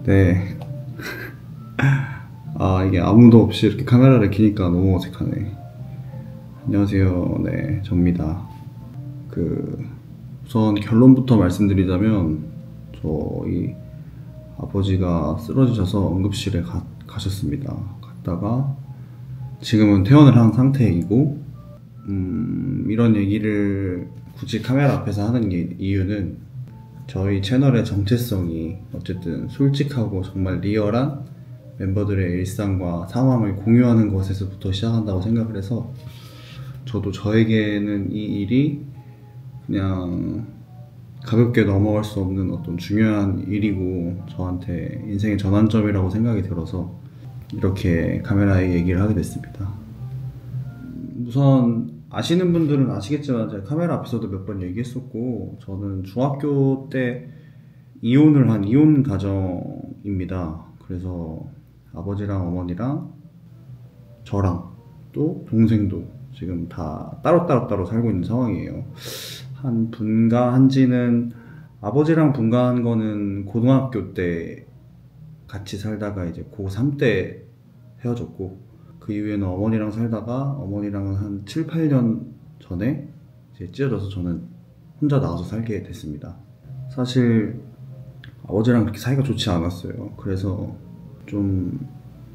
네. 아, 이게 아무도 없이 이렇게 카메라를 켜니까 너무 어색하네. 안녕하세요. 네, 접니다. 우선 결론부터 말씀드리자면, 저희 아버지가 쓰러지셔서 응급실에 가셨습니다. 갔다가, 지금은 퇴원을 한 상태이고, 이런 얘기를 굳이 카메라 앞에서 하는 이유는, 저희 채널의 정체성이 어쨌든 솔직하고 정말 리얼한 멤버들의 일상과 상황을 공유하는 것에서부터 시작한다고 생각을 해서, 저도 저에게는 이 일이 그냥 가볍게 넘어갈 수 없는 어떤 중요한 일이고 저한테 인생의 전환점이라고 생각이 들어서 이렇게 카메라에 얘기를 하게 됐습니다. 우선 아시는 분들은 아시겠지만 제가 카메라 앞에서도 몇 번 얘기했었고, 저는 중학교 때 이혼을 한 이혼 가정입니다. 그래서 아버지랑 어머니랑 저랑 또 동생도 지금 다 따로 살고 있는 상황이에요. 한 분가한 지는, 아버지랑 분가한 거는 고등학교 때 같이 살다가 이제 고3 때 헤어졌고, 그 이후에는 어머니랑 살다가 어머니랑은 한 7, 8년 전에 이제 찢어져서 저는 혼자 나와서 살게 됐습니다. 사실 아버지랑 그렇게 사이가 좋지 않았어요. 그래서 좀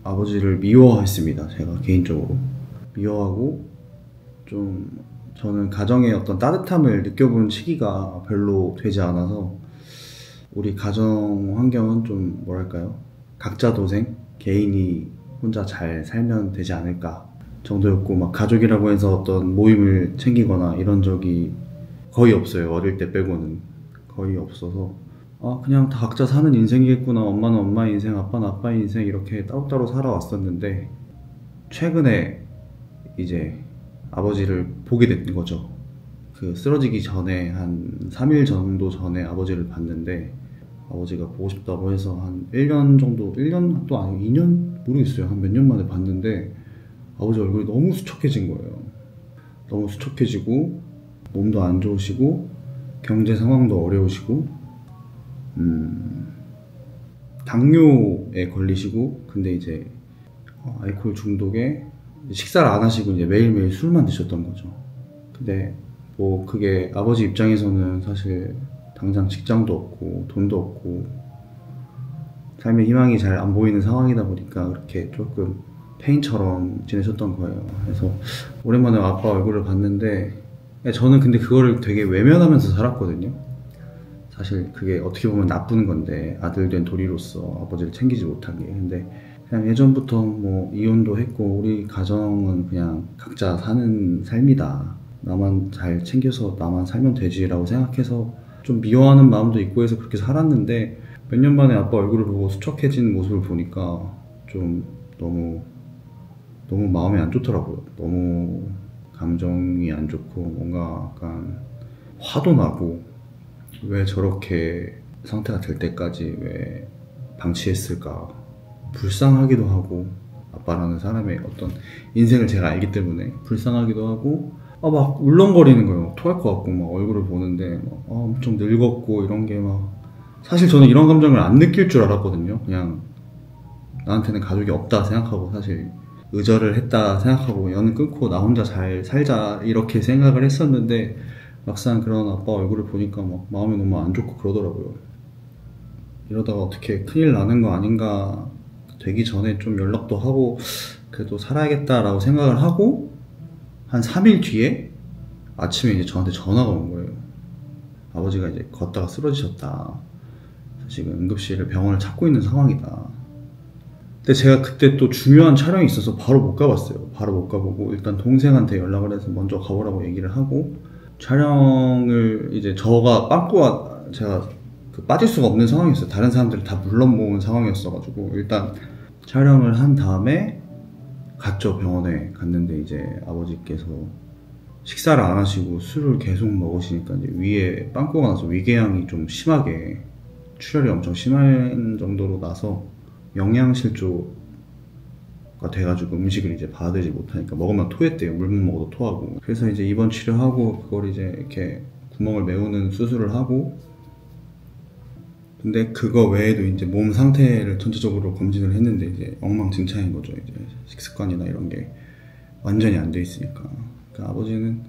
아버지를 미워했습니다. 제가 개인적으로 미워하고, 좀 저는 가정의 어떤 따뜻함을 느껴본 시기가 별로 되지 않아서 우리 가정 환경은 좀 뭐랄까요, 각자 도생, 개인이 혼자 잘 살면 되지 않을까 정도였고, 막 가족이라고 해서 어떤 모임을 챙기거나 이런 적이 거의 없어요. 어릴 때 빼고는 거의 없어서, 그냥 다 각자 사는 인생이겠구나, 엄마는 엄마의 인생, 아빠는 아빠의 인생, 이렇게 따로따로 살아왔었는데, 최근에 이제 아버지를 보게 된 거죠. 쓰러지기 전에 한 3일 정도 전에 아버지를 봤는데, 아버지가 보고 싶다고 해서 한 1년 정도, 1년도 아니고 2년? 모르겠어요. 한 몇 년 만에 봤는데 아버지 얼굴이 너무 수척해진 거예요. 너무 수척해지고, 몸도 안 좋으시고, 경제 상황도 어려우시고, 당뇨에 걸리시고, 근데 이제 알코올 중독에 식사를 안 하시고 이제 매일매일 술만 드셨던 거죠. 근데 뭐 그게 아버지 입장에서는 사실 당장 직장도 없고 돈도 없고 삶의 희망이 잘 안 보이는 상황이다 보니까 그렇게 조금 페인처럼 지내셨던 거예요. 그래서 오랜만에 아빠 얼굴을 봤는데, 저는 근데 그거를 되게 외면하면서 살았거든요. 사실 그게 어떻게 보면 나쁜 건데, 아들 된 도리로서 아버지를 챙기지 못한 게. 근데 그냥 예전부터 뭐 이혼도 했고, 우리 가정은 그냥 각자 사는 삶이다, 나만 잘 챙겨서 나만 살면 되지라고 생각해서 좀 미워하는 마음도 있고 해서 그렇게 살았는데, 몇 년 만에 아빠 얼굴을 보고 수척해진 모습을 보니까 좀 너무 마음이 안 좋더라고요. 너무 감정이 안 좋고, 뭔가 약간 화도 나고, 왜 저렇게 상태가 될 때까지 왜 방치했을까, 불쌍하기도 하고, 아빠라는 사람의 어떤 인생을 제가 알기 때문에 불쌍하기도 하고, 막 울렁거리는 거예요. 토할 것 같고, 막 얼굴을 보는데 엄청 늙었고 이런 게 막, 사실 저는 이런 감정을 안 느낄 줄 알았거든요. 그냥 나한테는 가족이 없다 생각하고, 사실 의절을 했다 생각하고, 연 끊고 나 혼자 잘 살자 이렇게 생각을 했었는데, 막상 그런 아빠 얼굴을 보니까 막 마음이 너무 안 좋고 그러더라고요. 이러다가 어떻게 큰일 나는 거 아닌가, 되기 전에 좀 연락도 하고 그래도 살아야겠다라고 생각을 하고, 한 3일 뒤에 아침에 이제 저한테 전화가 온 거예요. 아버지가 이제 걷다가 쓰러지셨다, 지금 응급실을, 병원을 찾고 있는 상황이다. 근데 제가 그때 또 중요한 촬영이 있어서 바로 못 가봤어요. 바로 못 가보고 일단 동생한테 연락을 해서 먼저 가보라고 얘기를 하고, 촬영을 이제 제가 빠질 수가 없는 상황이었어요. 다른 사람들을 다 물론 모은 상황이었어가지고 일단 촬영을 한 다음에 갔죠. 병원에 갔는데 이제 아버지께서 식사를 안 하시고 술을 계속 먹으시니까 이제 위에 빵꾸가 나서 위궤양이 좀 심하게, 출혈이 엄청 심한 정도로 나서 영양실조가 돼가지고 음식을 이제 받아들이지 못하니까 먹으면 토했대요. 물 못 먹어도 토하고. 그래서 이제 입원 치료하고, 그걸 이제 이렇게 구멍을 메우는 수술을 하고, 근데 그거 외에도 이제 몸 상태를 전체적으로 검진을 했는데 이제 엉망진창인 거죠. 이제 식습관이나 이런 게 완전히 안 돼 있으니까. 그러니까 아버지는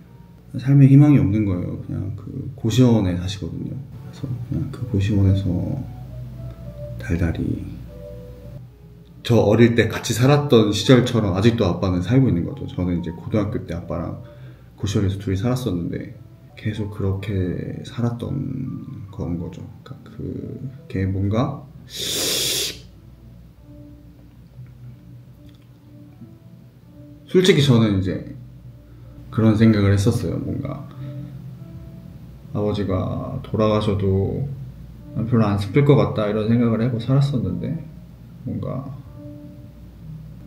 삶에 희망이 없는 거예요. 그냥 그 고시원에 사시거든요. 그래서 그냥 그 고시원에서 달달이 저 어릴 때 같이 살았던 시절처럼 아직도 아빠는 살고 있는 거죠. 저는 이제 고등학교 때 아빠랑 고시원에서 둘이 살았었는데 계속 그렇게 살았던 건 거죠. 그러니까 그게 뭔가 솔직히 저는 이제 그런 생각을 했었어요. 뭔가 아버지가 돌아가셔도 별로 안 슬플 것 같다 이런 생각을 하고 살았었는데 뭔가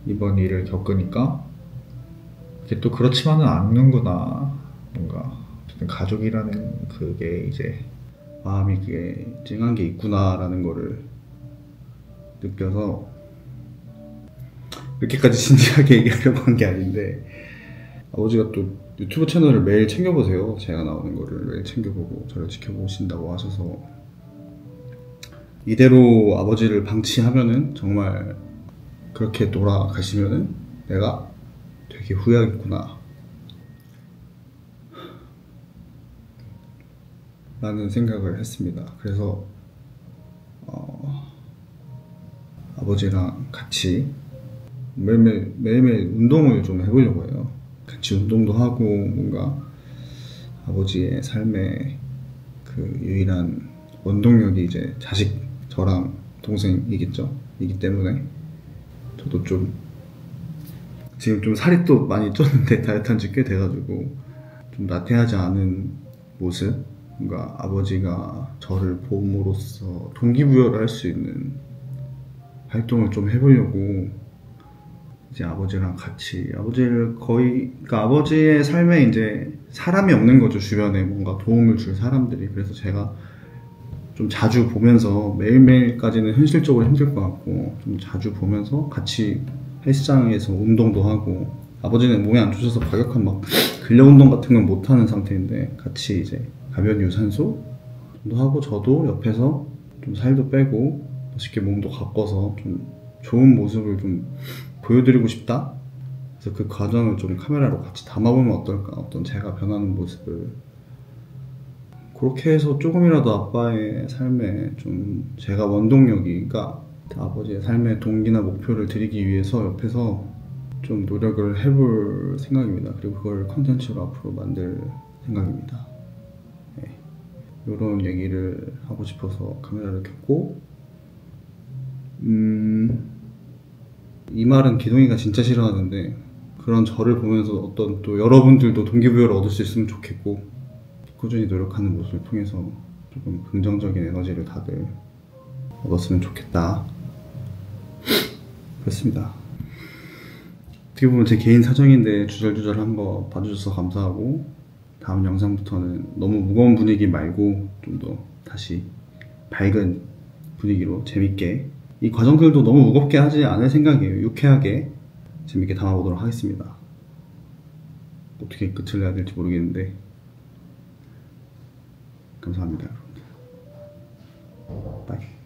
이번 일을 겪으니까 이게 또 그렇지만은 않는구나. 뭔가 어쨌든 가족이라는 그게 이제 마음이 그게 찡한 게 있구나라는 거를 느껴서 이렇게까지 진지하게 얘기하려고 한 게 아닌데 아버지가 또 유튜브 채널을 매일 챙겨보세요. 제가 나오는 거를 매일 챙겨보고 저를 지켜보신다고 하셔서 이대로 아버지를 방치하면은 정말 그렇게 돌아가시면은 내가 되게 후회하겠구나 라는 생각을 했습니다. 그래서 아버지랑 같이 매일매일 운동을 좀 해보려고 해요. 같이 운동도 하고 뭔가 아버지의 삶의 그 유일한 원동력이 이제 자식 저랑 동생이겠죠. 이기 때문에 저도 좀 지금 좀 살이 또 많이 쪘는데 다이어트 한 지 꽤 돼가지고 좀 나태하지 않은 모습, 뭔가 아버지가 저를 봄으로써 동기부여를 할 수 있는 활동을 좀 해보려고 이제 아버지랑 같이 아버지를 거의 그러니까 아버지의 삶에 이제 사람이 없는 거죠. 주변에 뭔가 도움을 줄 사람들이. 그래서 제가 좀 자주 보면서 매일매일까지는 현실적으로 힘들 것 같고 좀 자주 보면서 같이 헬스장에서 운동도 하고 아버지는 몸이 안 좋으셔서 과격한 막 근력 운동 같은 건 못하는 상태인데 같이 이제 가벼운 유산소 도 하고 저도 옆에서 좀 살도 빼고 멋있게 몸도 가꿔서 좀 좋은 모습을 좀 보여드리고 싶다. 그래서 그 과정을 좀 카메라로 같이 담아보면 어떨까. 어떤 제가 변하는 모습을 그렇게 해서 조금이라도 아빠의 삶에 좀 제가 원동력이 그러니까 아버지의 삶의 동기나 목표를 드리기 위해서 옆에서 좀 노력을 해볼 생각입니다. 그리고 그걸 컨텐츠로 앞으로 만들 생각입니다. 네. 이런 얘기를 하고 싶어서 카메라를 켰고 이 말은 기동이가 진짜 싫어하는데 그런 저를 보면서 어떤 또 여러분들도 동기부여를 얻을 수 있으면 좋겠고 꾸준히 노력하는 모습을 통해서 조금 긍정적인 에너지를 다들 얻었으면 좋겠다. 그렇습니다. 어떻게 보면 제 개인 사정인데 주절주절 한 거 봐주셔서 감사하고 다음 영상부터는 너무 무거운 분위기 말고 좀 더 다시 밝은 분위기로 재밌게 이 과정들도 너무 무겁게 하지 않을 생각이에요. 유쾌하게 재밌게 담아보도록 하겠습니다. 어떻게 끝을 내야 될지 모르겠는데 감사합니다 여러분. 바이.